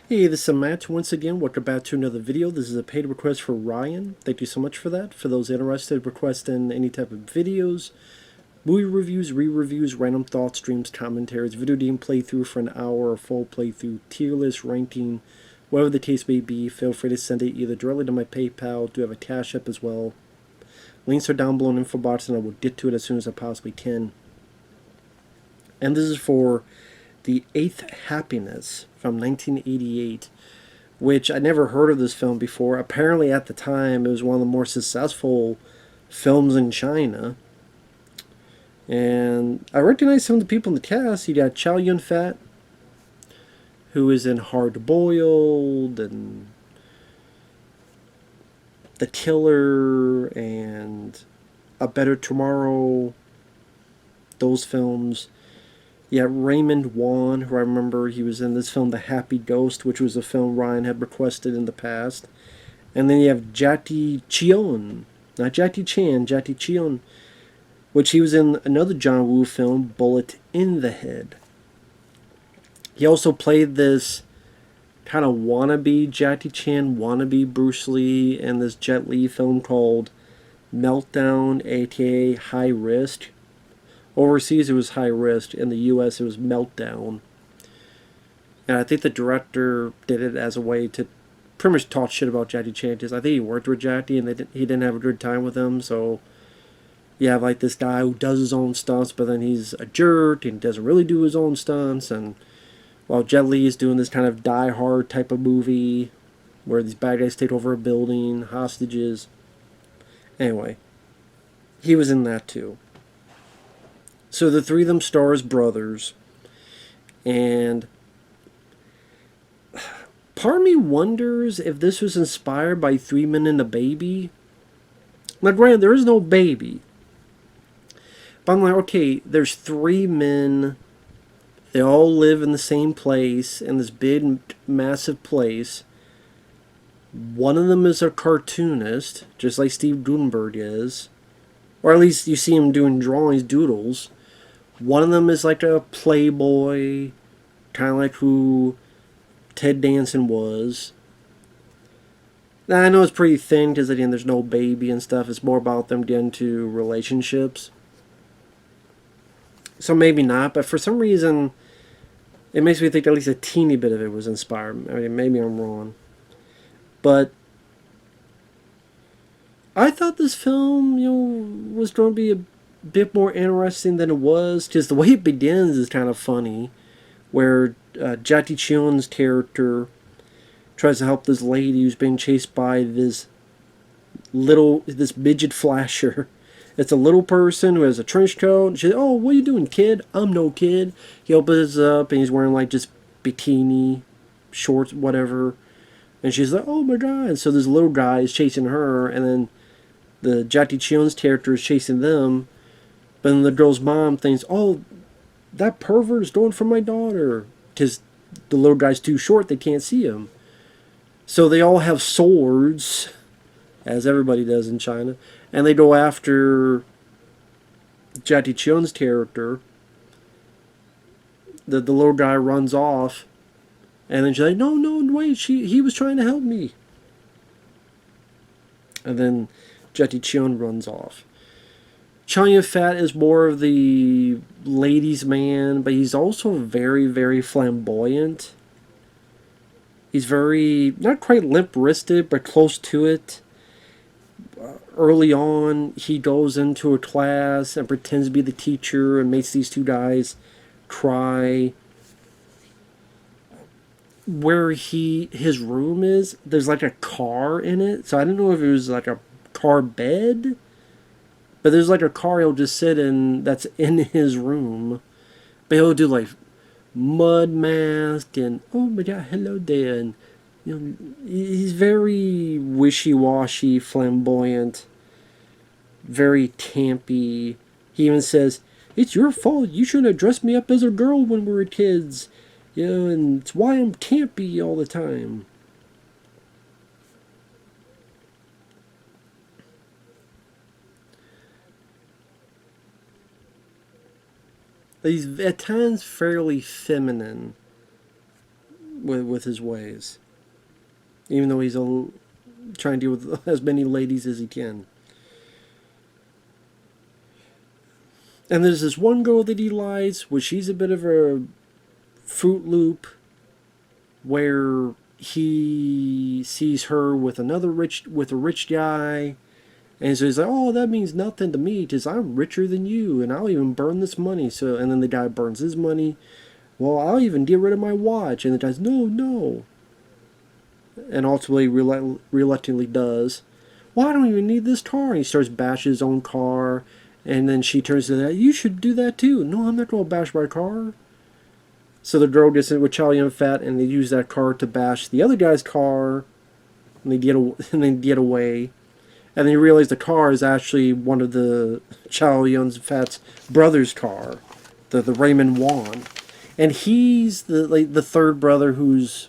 Hey, this is Matt. Once again, welcome back to another video. This is a paid request for Ryan. Thank you so much for that. For those interested, requesting any type of videos, movie reviews, re-reviews, random thoughts, streams, commentaries, video game playthrough for an hour, or full playthrough, tier list, ranking, whatever the case may be, feel free to send it either directly to my PayPal. Do have a CashApp as well. Links are down below in the info box, and I will get to it as soon as I possibly can. And this is for The Eighth Happiness from 1988, which I never heard of this film before. Apparently at the time it was one of the more successful films in China. And I recognize some of the people in the cast. You got Chow Yun-fat, who is in Hard Boiled and The Killer and A Better Tomorrow, those films. Yeah, Raymond Wong, who I remember he was in this film, The Happy Ghost, which was a film Ryan had requested in the past. And then you have Jacky Cheung, not Jackie Chan, Jacky Cheung, which he was in another John Woo film, Bullet in the Head. He also played this kind of wannabe Jackie Chan, wannabe Bruce Lee in this Jet Li film called Meltdown, aka High Risk. Overseas it was High Risk, in the US it was Meltdown. And I think the director did it as a way to pretty much talk shit about Jackie Chan, because I think he worked with Jackie and he didn't have a good time with him, so you have like this guy who does his own stunts, but then he's a jerk and doesn't really do his own stunts, and while Jet Li is doing this kind of Die Hard type of movie where these bad guys take over a building, hostages. Anyway, he was in that too. So the three of them star as brothers, and part of me wonders if this was inspired by Three Men and a Baby. Now granted, there is no baby, but I'm like, okay, there's three men, they all live in the same place, in this big, massive place. One of them is a cartoonist, just like Steve Gutenberg is, or at least you see him doing drawings, doodles. One of them is like a playboy, kind of like who Ted Danson was. Now, I know it's pretty thin because again, there's no baby and stuff. It's more about them getting into relationships. So maybe not, but for some reason, it makes me think at least a teeny bit of it was inspired. I mean, maybe I'm wrong. But I thought this film, was going to be a bit more interesting than it was, because the way it begins is kind of funny, where Jacky Cheung's character tries to help this lady who's being chased by this midget flasher. It's a little person who has a trench coat. And she's, oh, what are you doing, kid? I'm no kid. He opens it up and he's wearing like just bikini shorts, whatever. And she's like, oh my god. So this little guy is chasing her, and then the Jacky Cheung's character is chasing them. But then the girl's mom thinks, oh, that pervert is going for my daughter. Because the little guy's too short, they can't see him. So they all have swords, as everybody does in China. And they go after Jacky Cheung's character. The little guy runs off. And then she's like, no, wait, he was trying to help me. And then Jacky Cheung runs off. Chow Yun-fat is more of the ladies' man, but he's also very, very flamboyant. He's very, not quite limp-wristed, but close to it. Early on, he goes into a class and pretends to be the teacher and makes these two guys cry. Where his room is, there's like a car in it, so I don't know if it was like a car bed, but there's like a car he'll just sit in that's in his room. But he'll do like mud mask and oh my god, hello there, and he's very wishy-washy, flamboyant, very campy. He even says, it's your fault, you shouldn't have dressed me up as a girl when we were kids, and it's why I'm campy all the time. He's at times fairly feminine, with his ways, even though he's trying to deal with as many ladies as he can. And there's this one girl that he likes, which she's a bit of a Fruit Loop, where he sees her with a rich guy, and so he's like, "Oh, that means nothing to me, because I'm richer than you, and I'll even burn this money." So, and then the guy burns his money. Well, I'll even get rid of my watch, and the guy's, "No, no," and ultimately reluctantly does. Well, I don't even need this car. And he starts bashing his own car, and then she turns to that. You should do that too. No, I'm not going to bash my car. So the girl gets in with Chow Yun-fat, and they use that car to bash the other guy's car, and they get away. And then you realize the car is actually one of the Chow Yun-fat's brother's car, the Raymond Wong, and he's the third brother who's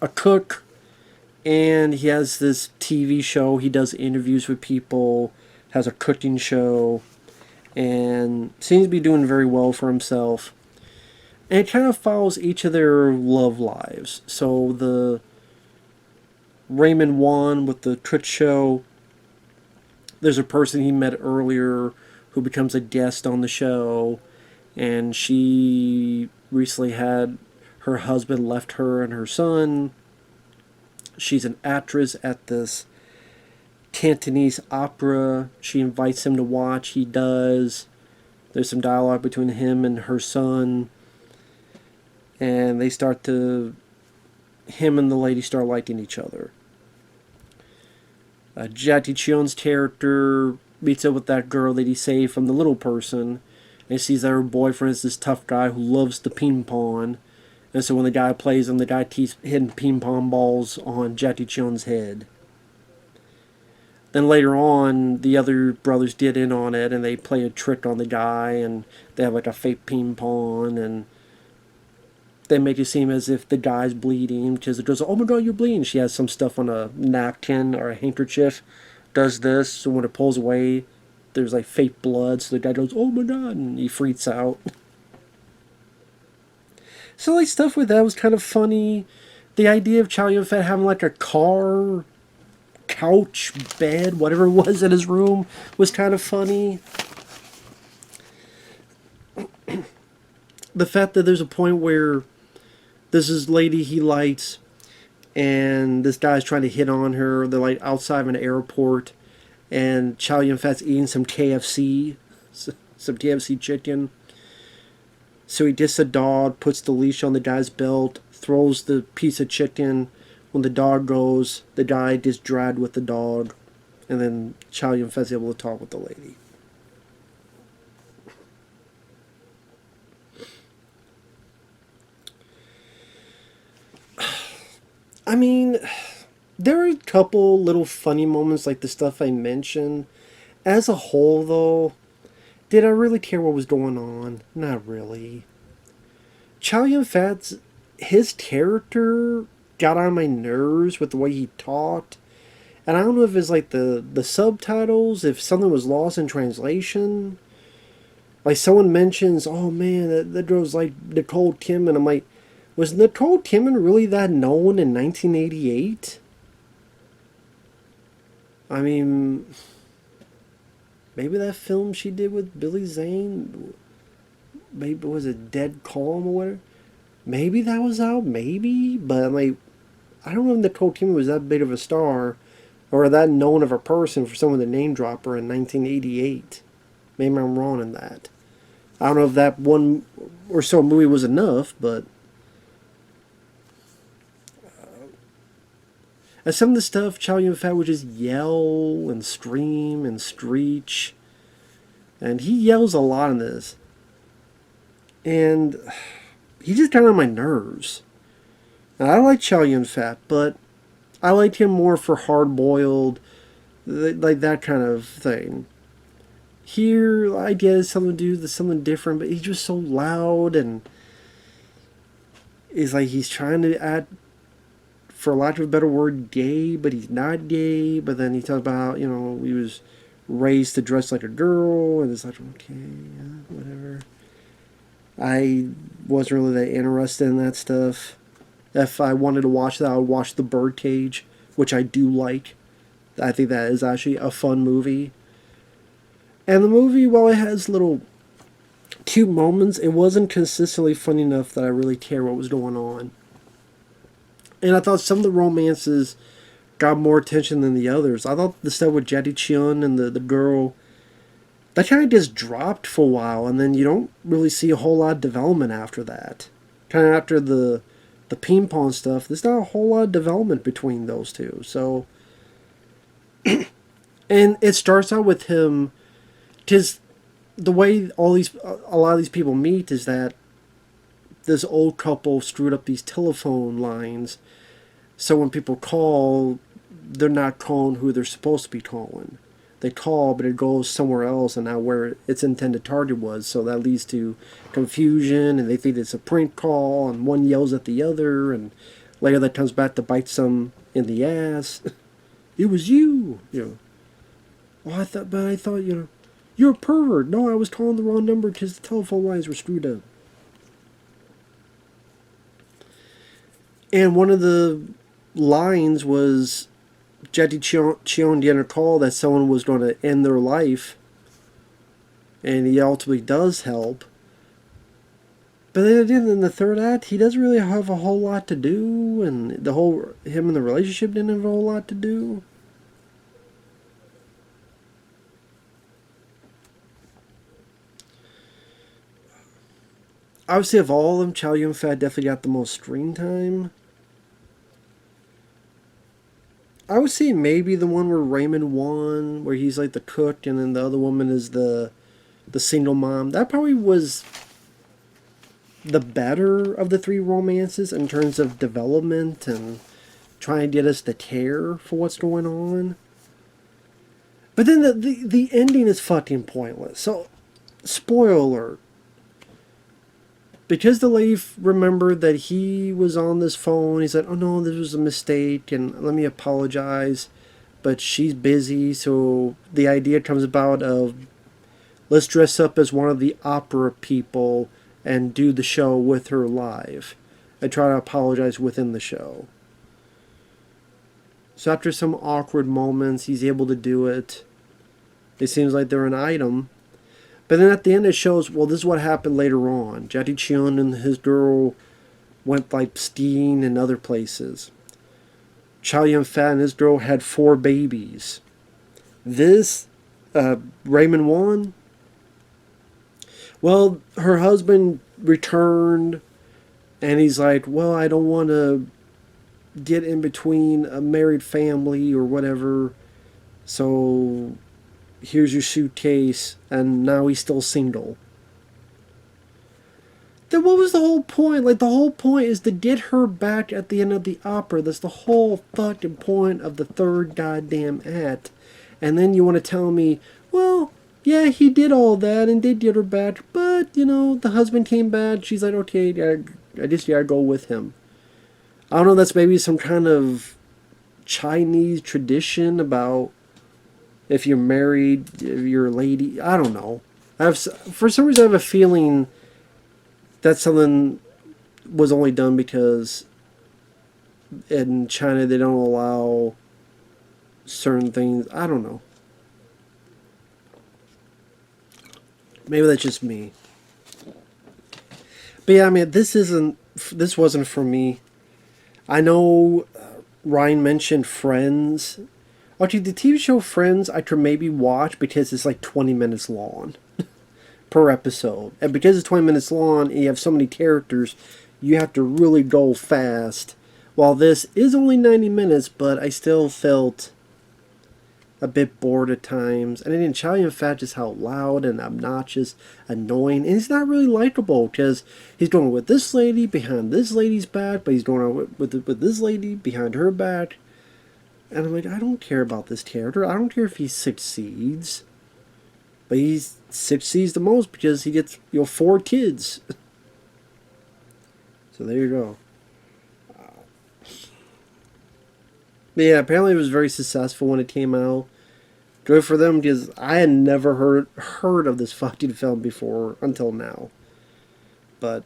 a cook, and he has this TV show. He does interviews with people, has a cooking show, and seems to be doing very well for himself. And it kind of follows each of their love lives. So the Raymond Wong with the Twitch show, there's a person he met earlier who becomes a guest on the show, and she recently had her husband left her and her son. She's an actress at this Cantonese opera. She invites him to watch. He does. There's some dialogue between him and her son, and him and the lady start liking each other. Jacky Cheung's character meets up with that girl that he saved from the little person, and sees that her boyfriend is this tough guy who loves to ping pong. And so when the guy plays him, the guy keeps hitting ping pong balls on Jacky Cheung's head. Then later on, the other brothers get in on it, and they play a trick on the guy, and they have like a fake ping pong, and they make it seem as if the guy's bleeding, because it goes, "Oh my god, you're bleeding." She has some stuff on a napkin or a handkerchief, does this, so when it pulls away, there's like fake blood, so the guy goes, "Oh my god," and he freaks out. So like stuff with that was kind of funny. The idea of Chow Yun-fat having like a car, couch, bed, whatever it was in his room was kind of funny. The fact that there's a point where this is lady he likes, and this guy's trying to hit on her. They're like outside of an airport, and Chow Yun-fat's eating some KFC chicken. So he gets the dog, puts the leash on the guy's belt, throws the piece of chicken. When the dog goes, the guy gets dragged with the dog, and then Chow Yun-fat's able to talk with the lady. I mean, there are a couple little funny moments like the stuff I mentioned. As a whole, though, did I really care what was going on? Not really. Chow Yun-fat's, his character got on my nerves with the way he talked. And I don't know if it's like the subtitles, if something was lost in translation. Like someone mentions, "Oh man, that girl's like Nicole Kidman." I'm like, was Nicole Kidman really that known in 1988? I mean, maybe that film she did with Billy Zane, maybe was it Dead Calm or whatever? Maybe that was out, maybe, but I'm like, I don't know if Nicole Kidman was that big of a star or that known of a person for someone to name drop her in 1988. Maybe I'm wrong in that. I don't know if that one or so movie was enough, but and some of the stuff, Chow Yun-fat would just yell and scream and screech. And he yells a lot in this. And he just got on my nerves. Now, I like Chow Yun-fat, but I liked him more for hard-boiled, like that kind of thing. Here, I get something to do with something different, but he's just so loud, and it's like he's trying to act, for lack of a better word, gay, but he's not gay. But then he talks about, he was raised to dress like a girl, and it's like, okay, yeah, whatever. wasn't really that interested in that stuff. If I wanted to watch that, I would watch The Birdcage, which I do like. I think that is actually a fun movie. And the movie, while it has little cute moments, it wasn't consistently funny enough that I really care what was going on. And I thought some of the romances got more attention than the others. I thought the stuff with Jacky Cheung and the girl, that kind of just dropped for a while, and then you don't really see a whole lot of development after that. Kind of after the ping pong stuff, there's not a whole lot of development between those two. So, and it starts out with him, because the way a lot of these people meet is that this old couple screwed up these telephone lines, so when people call, they're not calling who they're supposed to be calling. They call, but it goes somewhere else and not where its intended target was. So that leads to confusion, and they think it's a prank call, and one yells at the other, and later that comes back to bite some in the ass. It was you, Well, I thought, you're a pervert. No, I was calling the wrong number because the telephone lines were screwed up. And one of the lines was Jacky Cheung getting a call that someone was going to end their life, and he ultimately does help. But then again, in the third act, he doesn't really have a whole lot to do, and him and the relationship didn't have a whole lot to do. Obviously, of all of them, Chow Yun-fat definitely got the most screen time. I would say maybe the one where Raymond won, where he's like the cook, and then the other woman is the single mom. That probably was the better of the three romances in terms of development and trying to get us to care for what's going on. But then the ending is fucking pointless. So, spoiler alert. Because the lady remembered that he was on this phone, he said, oh no, this was a mistake, and let me apologize. But she's busy, so the idea comes about of, let's dress up as one of the opera people and do the show with her live. And try to apologize within the show. So after some awkward moments, he's able to do it. It seems like they're an item. But then at the end it shows, well, this is what happened later on. Jacky Cheung and his girl went like skiing and other places. Chow Yun-fat and his girl had 4 babies. This, Raymond Wong, well, her husband returned, and he's like, well, I don't want to get in between a married family or whatever, so here's your suitcase, and now he's still single. Then what was the whole point? Like, the whole point is to get her back at the end of the opera. That's the whole fucking point of the third goddamn act. And then you want to tell me, well, yeah, he did all that and did get her back, but, the husband came back. She's like, okay, I just gotta go with him. I don't know, that's maybe some kind of Chinese tradition about if you're married, if you're a lady. I don't know. For some reason, I have a feeling that something was only done because in China they don't allow certain things. I don't know. Maybe that's just me. But yeah, I mean, this wasn't for me. I know Ryan mentioned Friends. Okay, the TV show Friends I could maybe watch because it's like 20 minutes long per episode. And because it's 20 minutes long and you have so many characters, you have to really go fast. While this is only 90 minutes, but I still felt a bit bored at times. And then Chow Yun-fat just how loud and obnoxious, annoying, and he's not really likable because he's going with this lady behind this lady's back, but he's going on with this lady behind her back. And I'm like, I don't care about this character. I don't care if he succeeds. But he succeeds the most because he gets 4 kids. So there you go. But yeah, apparently it was very successful when it came out. Good for them because I had never heard of this fucking film before until now. But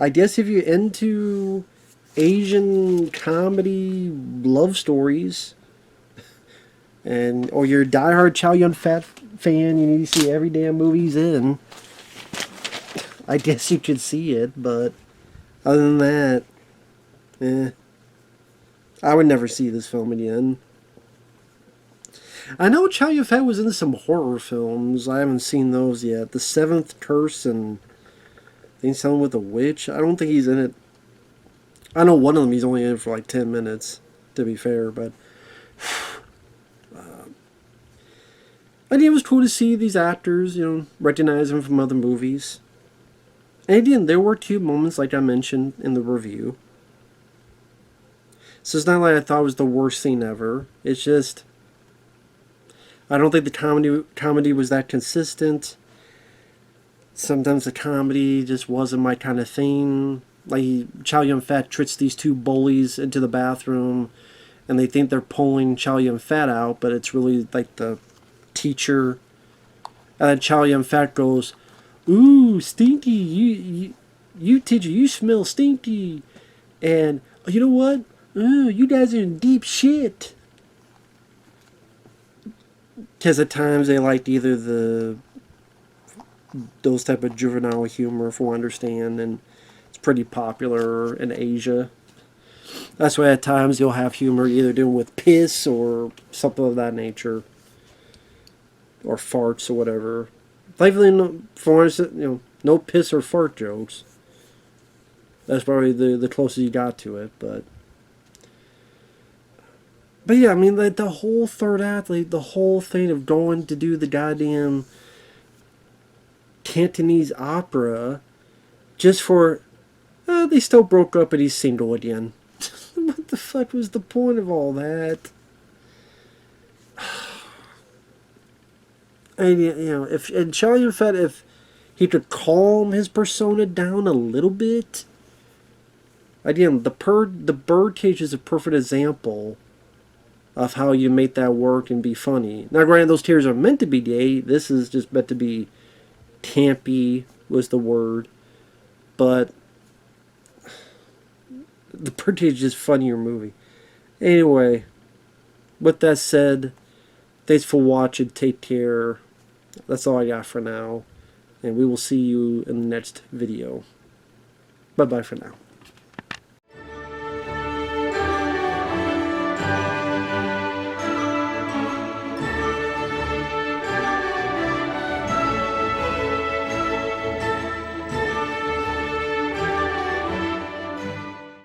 I guess if you're into Asian comedy love stories, and or you're a diehard Chow Yun-fat fan, you need to see every damn movie he's in. I guess you could see it, but other than that, I would never see this film again. I know Chow Yun-fat was in some horror films. I haven't seen those yet. The Seventh Curse and I think something with a witch. I don't think he's in it. I know one of them he's only in it for like 10 minutes, to be fair, but I think it was cool to see these actors, recognize them from other movies. And again, there were two moments, like I mentioned in the review. So it's not like I thought it was the worst thing ever. It's just, I don't think the comedy was that consistent. Sometimes the comedy just wasn't my kind of thing. Like, Chow Yun-fat tricks these two bullies into the bathroom, and they think they're pulling Chow Yun-fat out, but it's really like the teacher. And then Chow Yun-fat goes, "Ooh, stinky! You teacher, you smell stinky." And you know what? Ooh, you guys are in deep shit. Because at times they liked either those type of juvenile humor, from what I understand, and it's pretty popular in Asia. That's why at times you'll have humor either doing with piss or something of that nature, or farts or whatever. Thankfully, no piss or fart jokes. That's probably the closest you got to it, but yeah, I mean, like the whole third act, like the whole thing of going to do the goddamn Cantonese opera, just for they still broke up and he's single again. What the fuck was the point of all that? And if and Chow Yun-fat, if he could calm his persona down a little bit. Again, the birdcage is a perfect example of how you make that work and be funny. Now, granted, those tears are meant to be gay. This is just meant to be campy, was the word. But the birdcage is just funnier movie. Anyway, with that said, thanks for watching. Take care. That's all I got for now. And we will see you in the next video. Bye-bye for now.